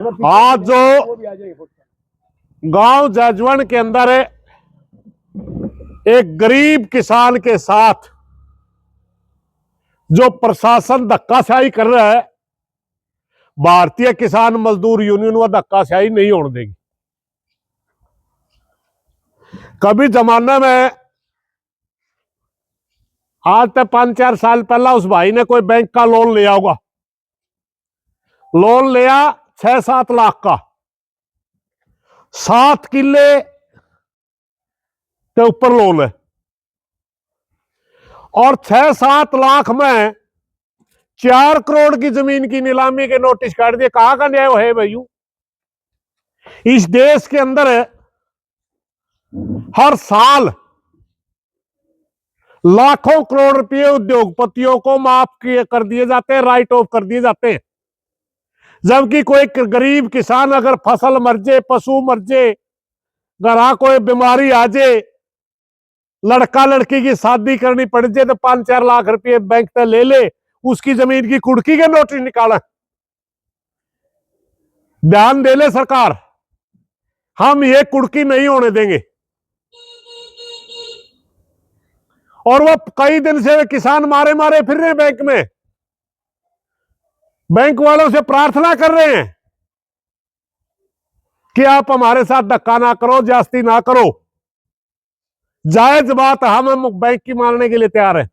आज जो गांव जजवन के अंदर एक गरीब किसान के साथ जो प्रशासन धक्काशाही कर रहा है, भारतीय किसान मजदूर यूनियन वह धक्काशाही नहीं होने देगी। कभी जमाने में आज तक 5-4 साल पहला उस भाई ने कोई बैंक का लोन लिया होगा। लोन लिया 6-7 लाख का, 7 किले के ऊपर लोन है और 6-7 लाख में 4 करोड़ की जमीन की नीलामी के नोटिस काट दिए। कहां का न्याय है भाइयों? इस देश के अंदर हर साल लाखों करोड़ रुपए उद्योगपतियों को माफ कर दिए जाते हैं, राइट ऑफ कर दिए जाते हैं, जबकि कोई गरीब किसान अगर फसल मर जाए, पशु मर जाए, घर कोई बीमारी आ जाए, लड़का लड़की की शादी करनी पड़ जाए तो 5-4 लाख रुपए बैंक से ले ले, उसकी जमीन की कुड़की के नोटिस निकाला। ध्यान दे ले सरकार, हम ये कुड़की नहीं होने देंगे। और वो कई दिन से किसान मारे मारे फिर रहे हैं बैंक में, बैंक वालों से प्रार्थना कर रहे हैं कि आप हमारे साथ धक्का ना करो, ज्यादती ना करो। जायज बात, हम बैंक की मानने के लिए तैयार है।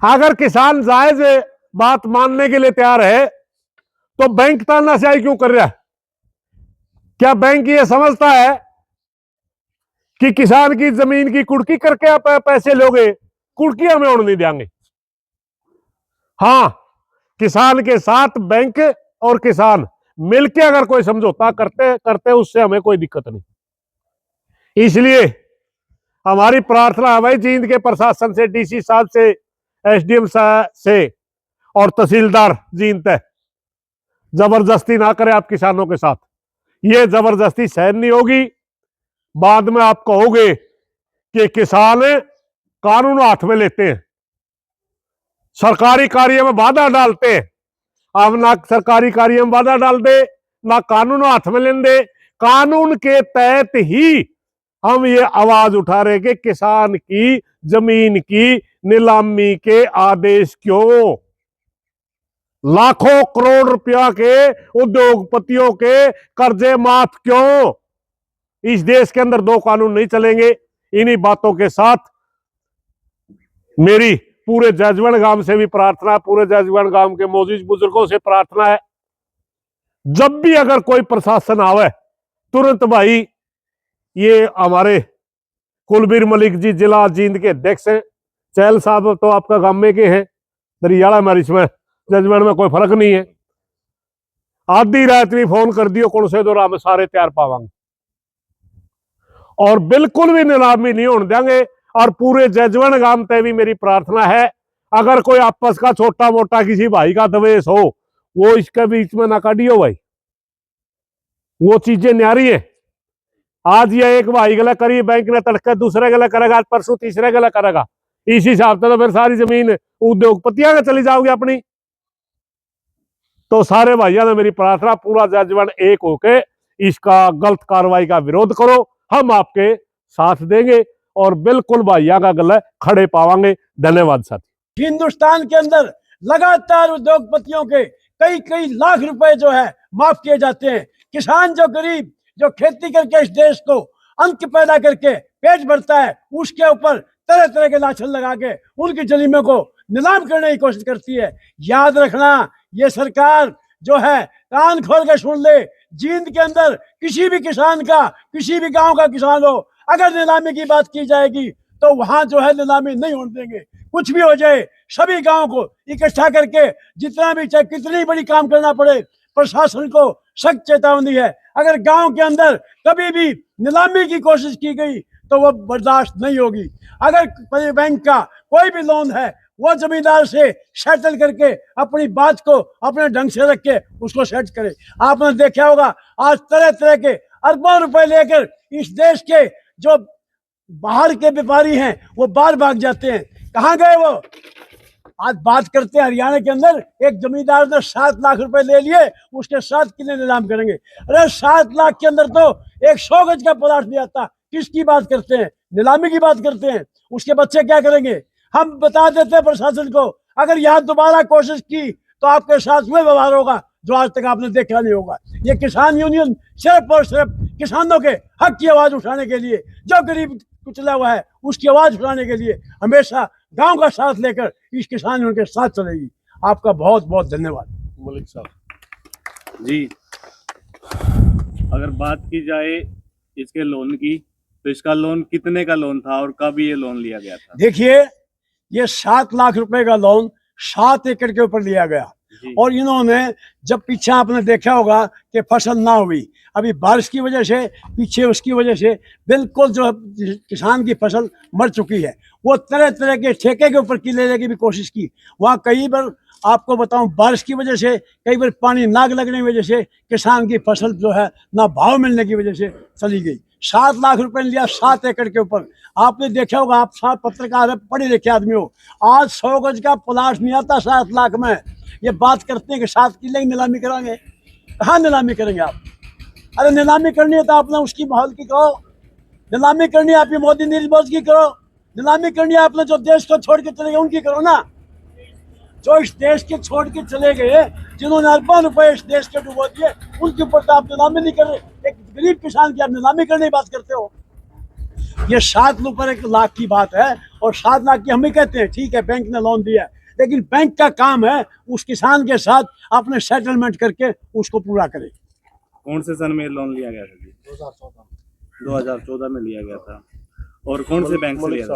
अगर किसान जायज बात मानने के लिए तैयार है तो बैंक तानाशाही क्यों कर रहा है? क्या बैंक ये समझता है कि किसान की जमीन की कुड़की करके आप पैसे लोगे? कुड़की हमें होने नहीं देंगे। हां, किसान के साथ बैंक और किसान मिलकर अगर कोई समझौता करते उससे हमें कोई दिक्कत नहीं। इसलिए हमारी प्रार्थना है भाई, जींद के प्रशासन से, डीसी साहब से, एसडीएम साहब से और तहसीलदार जींद तक जबरदस्ती ना करें आप किसानों के साथ। ये जबरदस्ती सहन नहीं होगी। बाद में आप कहोगे कि किसान कानून हाथ में लेते हैं, सरकारी कार्य में बाधा डालते हैं। अब ना सरकारी कार्य में बाधा डाल दे, ना कानून हाथ में लेने दे। कानून के तहत ही हम ये आवाज उठा रहे कि किसान की जमीन की नीलामी के आदेश क्यों? लाखों करोड़ रुपया के उद्योगपतियों के कर्जे माफ क्यों? इस देश के अंदर 2 कानून नहीं चलेंगे। इन्हीं बातों के साथ मेरी पूरे जजवन गांव से भी प्रार्थना, पूरे जजवन गांव के मौजूद बुजुर्गों से प्रार्थना है, जब भी अगर कोई प्रशासन आवे तुरंत भाई, ये हमारे कुलबीर मलिक जी जिला जींद के अध्यक्ष हैं, चहल साहब तो आपका गांव में के हैं, दरियाला हमारी इसमें जजमेंट में कोई फर्क नहीं है। आधी रात भी फोन कर दियो कौन से दौरा में सारे तैयार पावांगे और बिल्कुल भी नीलामी नहीं होने देंगे। और पूरे जजवन गांव तक भी मेरी प्रार्थना है, अगर कोई आपस का छोटा मोटा किसी भाई का द्वेष हो, वो इसके बीच में ना काटियो भाई, वो चीजें न्यारी है। आज ये एक भाई गला करी बैंक ने, तड़के दूसरे गला करेगा, परसों तीसरे गला करेगा। इस हिसाब से तो फिर सारी जमीन उद्योगपतियां का चली जाओगे अपनी। तो सारे भाइयों ने मेरी प्रार्थना, पूरा जजवन एक होके इसका गलत कार्रवाई का विरोध करो, हम आपके साथ देंगे और बिल्कुल भाइयों का गला खड़े पावांगे। धन्यवाद साथी। हिंदुस्तान के अंदर लगातार उद्योगपतियों के कई लाख रुपए जो है माफ किए जाते हैं। किसान जो गरीब जो खेती करके इस देश को अन्न पैदा करके पेट भरता है, उसके ऊपर तरह तरह के लाछन लगा के उनकी जमीनों को नीलाम करने की कोशिश करती है। याद रखना, ये सरकार जो है कान खोल के सुन ले, जींद के अंदर किसी भी किसान का, किसी भी गांव का किसान हो, अगर नीलामी की बात की जाएगी तो वहां जो है नीलामी नहीं होने देंगे। कुछ भी हो जाए, सभी गांव को इकट्ठा करके जितना भी चाहे कितनी बड़ी काम करना पड़े, प्रशासन को सख्त चेतावनी है। अगर गांव के अंदर कभी भी नीलामी की कोशिश की गई तो वो बर्दाश्त नहीं होगी। अगर बैंक का कोई भी लोन है, वो जमींदार से सेटल करके अपनी बात को अपने ढंग से रख के उसको सेट करे। आपने देखा होगा आज तरह तरह के अरबों रुपए लेकर इस देश के जो बाहर के व्यापारी हैं वो बाहर भाग जाते हैं। कहाँ गए वो? आज बात करते हैं हरियाणा के अंदर एक जमींदार ने 7 लाख रुपए ले लिए, उसके साथ कितने नीलाम करेंगे? अरे 7 लाख के अंदर तो 100 गज का प्लाट नहीं आता। किसकी बात करते हैं? नीलामी की बात करते हैं। उसके बच्चे क्या करेंगे? हम बता देते हैं प्रशासन को, अगर यहाँ दोबारा कोशिश की तो आपके साथ वही व्यवहार होगा जो आज तक आपने देखा नहीं होगा। ये किसान यूनियन सिर्फ और सिर्फ किसानों के हक की आवाज उठाने के लिए, जो गरीब कुचला हुआ है उसकी आवाज उठाने के लिए हमेशा गांव का साथ लेकर इस किसान यूनियन के साथ चलेगी। आपका बहुत बहुत धन्यवाद। मलिक साहब जी, अगर बात की जाए इसके लोन की, तो इसका लोन कितने का लोन था और कब ये लोन लिया गया था? देखिए, ये 7 लाख रुपए का लोन 7 एकड़ के ऊपर लिया गया। और इन्होंने जब पीछे आपने देखा होगा कि फसल ना हुई, अभी बारिश की वजह से, पीछे उसकी वजह से बिल्कुल जो किसान की फसल मर चुकी है, वो तरह तरह के ठेके के ऊपर लेने की भी कोशिश की। वहाँ कई बार आपको बताऊं, बारिश की वजह से, कई बार पानी नाग लगने की वजह से किसान की फसल जो है ना भाव मिलने की वजह से चली गई। 7 लाख रुपए लिया 7 एकड़ के ऊपर। आपने देखा होगा, आप सात पत्रकार है, पढ़े लिखे आदमी हो, आज 100 गज का प्लाट नहीं आता 7 लाख में। ये बात करते हैं कि 7 किले की नीलामी कराएंगे। कहाँ नीलामी करेंगे आप? अरे नीलामी करनी है तो आपने उसकी माहौल की करो, नीलामी करनी है आपकी मोदी निर्मोद की करो, नीलामी करनी है आपने जो देश को छोड़ के चले गए उनकी करो ना। जो इस देश के छोड़ के चले गए, जिन्होंने अरबों रुपए इस देश के डुबो दिए, उनके ऊपर तो आप नीलामी नहीं कर रहे। एक गरीब किसान की आप नीलामी करने की बात करते हो। ये 7 लाख की बात है, और 7 लाख की हम ही कहते हैं ठीक है बैंक ने लोन दिया है, लेकिन बैंक का काम है उस किसान के साथ अपने सेटलमेंट करके उसको पूरा करे। कौन से सन में लोन लिया गया था? 2014 में लिया गया था। और कौन से बैंक से लिया था?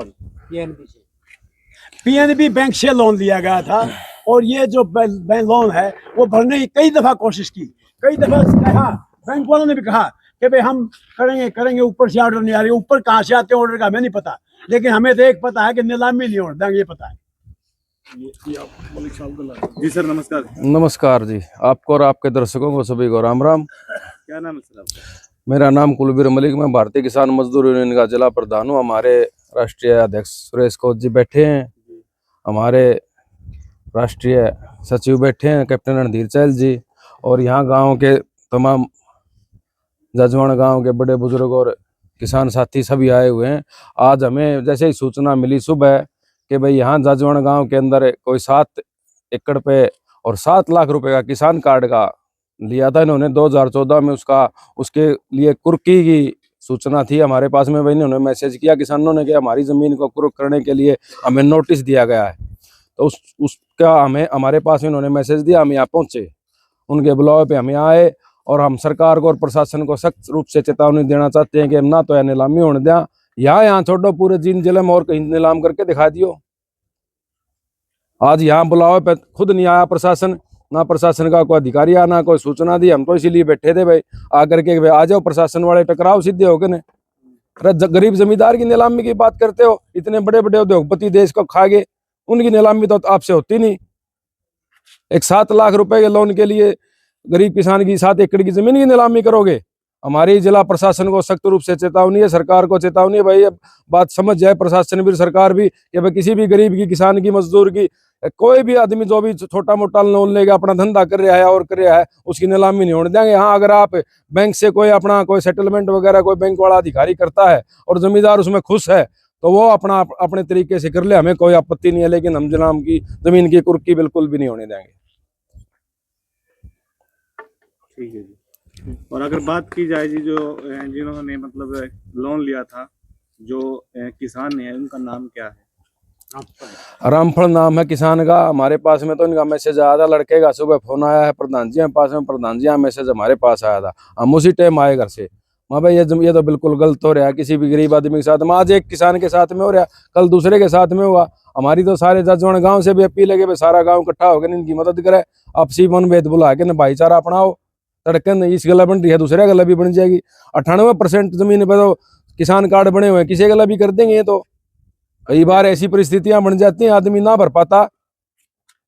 पीएनबी बैंक से लोन लिया गया था। और ये जो लोन है वो भरने की कई दफा कोशिश की, कई दफा कहा, बैंक वालों ने भी कहा कि भाई हम करेंगे, ऊपर से ऑर्डर नहीं आ रही। ऊपर कहाँ से आते हैं ऑर्डर का हमें नहीं पता, लेकिन हमें तो एक पता है कि नीलामी नहीं होने देंगे, ये पता है। जी सर, नमस्कार। नमस्कार जी, आपको और आपके दर्शकों को सभी को राम राम। क्या नाम है सर आपका? मेरा नाम कुलबीर मलिक, मैं भारतीय किसान मजदूर यूनियन का जिला प्रधान हूँ। हमारे राष्ट्रीय अध्यक्ष सुरेश कोच जी बैठे हैं, हमारे राष्ट्रीय सचिव बैठे हैं कैप्टन रणधीर चहल जी, और यहाँ गांव के तमाम जजवाण गांव के बड़े बुजुर्ग और किसान साथी सभी आए हुए हैं। आज हमें जैसे ही सूचना मिली सुबह कि भाई यहाँ जजवाण गांव के अंदर कोई 7 एकड़ पे और 7 लाख रुपए का किसान कार्ड का लिया था इन्होंने 2014 में, उसके लिए कुर्की की सूचना थी हमारे पास में। भाई इन्होंने मैसेज किया किसानों ने कि हमारी ज़मीन को कुर्क करने के लिए हमें नोटिस दिया गया है। तो उसका हमारे पास में इन्होंने मैसेज दिया, हम यहाँ पहुँचे, उनके बुलावे पे हम यहाँ आए, और हम सरकार को और प्रशासन को सख्त रूप से चेतावनी देना चाहते हैं कि ना तो यह नीलामी होने दें, यहाँ छोड़ो, पूरे जींद जिले में और कहीं नीलाम करके दिखा दियो। आज यहाँ बुलावे पे खुद नहीं आया प्रशासन, ना प्रशासन का कोई अधिकारी आया, ना कोई सूचना दी। हम तो इसीलिए बैठे थे भाई आकर के भाई आ जाओ, प्रशासन वाले टकराव सीधे हो गए ने। गरीब जमींदार की नीलामी की बात करते हो, इतने बड़े बड़े उद्योगपति देश को खा गए, उनकी नीलामी तो आपसे होती नहीं। एक 7 लाख रुपए के लोन के लिए गरीब किसान की 7 एकड़ की जमीन की नीलामी करोगे? हमारी जिला प्रशासन को सख्त रूप से चेतावनी है, सरकार को चेतावनी है भाई, अब बात समझ जाए प्रशासन भी, सरकार भी, कि भाई किसी भी गरीब की, किसान की, मजदूर की, कोई भी आदमी जो भी छोटा मोटा लोन लेगा, अपना धंधा कर रहा है और कर रहा है, उसकी नीलामी नहीं होने देंगे। हाँ, अगर आप बैंक से कोई अपना कोई सेटलमेंट वगैरह कोई बैंक वाला अधिकारी करता है और जमींदार उसमें खुश है तो वो अपने तरीके से कर ले, हमें कोई आपत्ति नहीं है, लेकिन हम जनाब की जमीन की कुर्की बिल्कुल भी नहीं होने देंगे। ठीक है जी। और अगर बात की जाए जी, जो जिन्होंने मतलब लोन लिया था, जो किसान है, उनका नाम क्या है? रामफल नाम है किसान का। हमारे पास में तो इनका मैसेज आया था, लड़के का सुबह फोन आया है प्रधान जी के पास में, प्रधान जी का मैसेज हमारे पास आया था, हम उसी टाइम आए घर से। माँ भाई ये तो बिल्कुल गलत हो रहा है, किसी भी गरीब आदमी के साथ में, आज एक किसान के साथ में हो रहा, कल दूसरे के साथ में हुआ। हमारी तो सारे जजवाण गाँव से भी अपील है कि सारा गाँव इकट्ठा होकर इनकी मदद करे, आपसी मनभेद बुला के भाईचारा अपनाओ। तड़कन इस गला बन रही है, दूसरे गला भी बन जाएगी। 98% जमीन पे तो किसान कार्ड बने हुए हैं, किसी गला भी कर देंगे। तो कई बार ऐसी परिस्थितियां बन जाती हैं, आदमी ना भर पाता।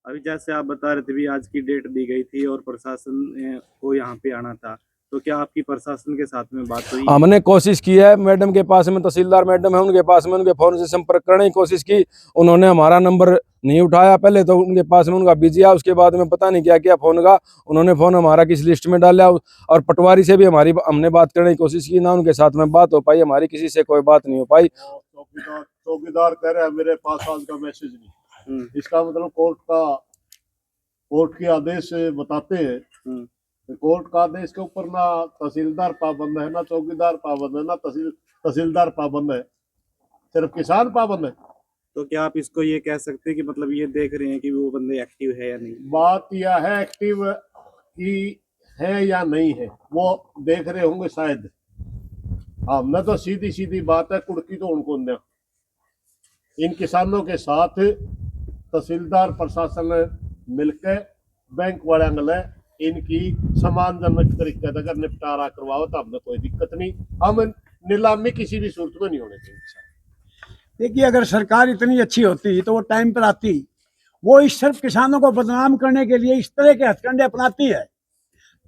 अभी जैसे आप बता रहे थे भी आज की डेट दी गई थी और प्रशासन को यहाँ पे आना था, तो क्या आपकी प्रशासन के साथ में बात हुई? हमने कोशिश की है, मैडम के पास में तहसीलदार मैडम है, उनके पास में उनके फोन से संपर्क करने की कोशिश की, उन्होंने हमारा नंबर नहीं उठाया। पहले तो उनके पास में उनका बिजी है, उसके बाद में पता नहीं क्या किया फोन का, उन्होंने फोन हमारा किस लिस्ट में डाला। और पटवारी से भी हमने बात करने की कोशिश की, ना उनके साथ में बात हो पाई, हमारी किसी से कोई बात नहीं हो पाई। चौकीदार कह रहे हैं मेरे पास आज का मैसेज नहीं। इसका मतलब कोर्ट के आदेश बताते हैं। कोर्ट का आदेश के ऊपर ना तहसीलदार पाबंद है, ना चौकीदार पाबंद है, ना तहसीलदार पाबंद है, सिर्फ किसान पाबंद है। तो क्या आप इसको ये कह सकते हैं कि मतलब ये देख रहे हैं कि वो बंदे एक्टिव है या नहीं? बात यह है एक्टिव की है या नहीं है, वो देख रहे होंगे शायद। हमने तो सीधी सीधी बात है, कुड़की तो उनको दे। इन किसानों के साथ तहसीलदार प्रशासन मिलकर बैंक वाले गले इनकी सम्मानजनक तरीके से अगर निपटारा करवाओ तो हमने कोई दिक्कत नहीं। हम नीलामी किसी भी सूरत में नहीं होने चाहिए। देखिए, अगर सरकार इतनी अच्छी होती तो वो टाइम पर आती। वो इस सिर्फ किसानों को बदनाम करने के लिए इस तरह के हथकंडे अपनाती है।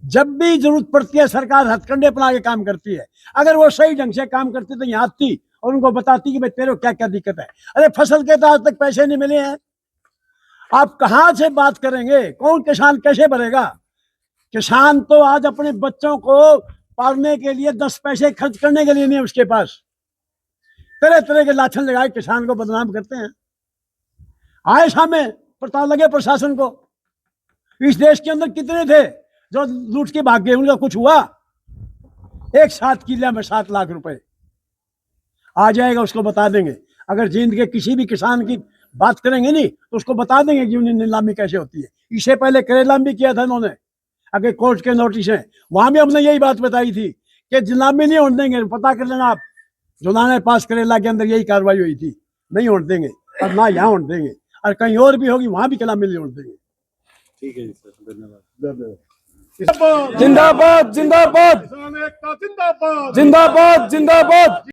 जब भी जरूरत पड़ती है सरकार हथकंडे अपना के काम करती है। अगर वो सही ढंग से काम करती तो यहाँ आती और उनको बताती कि भाई तेरे को क्या क्या दिक्कत है। अरे फसल के तो आज तक पैसे नहीं मिले हैं, आप कहाँ से बात करेंगे? कौन किसान कैसे भरेगा? किसान तो आज अपने बच्चों को पालने के लिए 10 पैसे खर्च करने के लिए नहीं है उसके पास। तरह तरह के लाछन लगाए किसान को बदनाम करते हैं। आए सामने पता लगे प्रशासन को, इस देश के अंदर कितने थे जो लूट के भाग गए, उनका कुछ हुआ? एक 7 किले में 7 लाख रुपए आ जाएगा, उसको बता देंगे। अगर जींद के किसी भी किसान की बात करेंगे नहीं तो उसको बता देंगे कि उन्हें नीलामी कैसे होती है। इससे पहले करेला भी किया था इन्होंने, अगर कोर्ट के नोटिस है, वहां भी हमने यही बात बताई थी कि नीलामी नहीं होने देंगे। पता कर लेना आप, जुलाने पास करेला के अंदर यही कार्रवाई हुई थी, नहीं होने देंगे। और ना यहाँ होने देंगे, और कहीं और भी होगी वहां भी नीलामी नहीं होने देंगे। ठीक है जी सर, धन्यवाद। धन्यवाद। जिंदाबाद जिंदाबाद किसान एकता जिंदाबाद जिंदाबाद जिंदाबाद।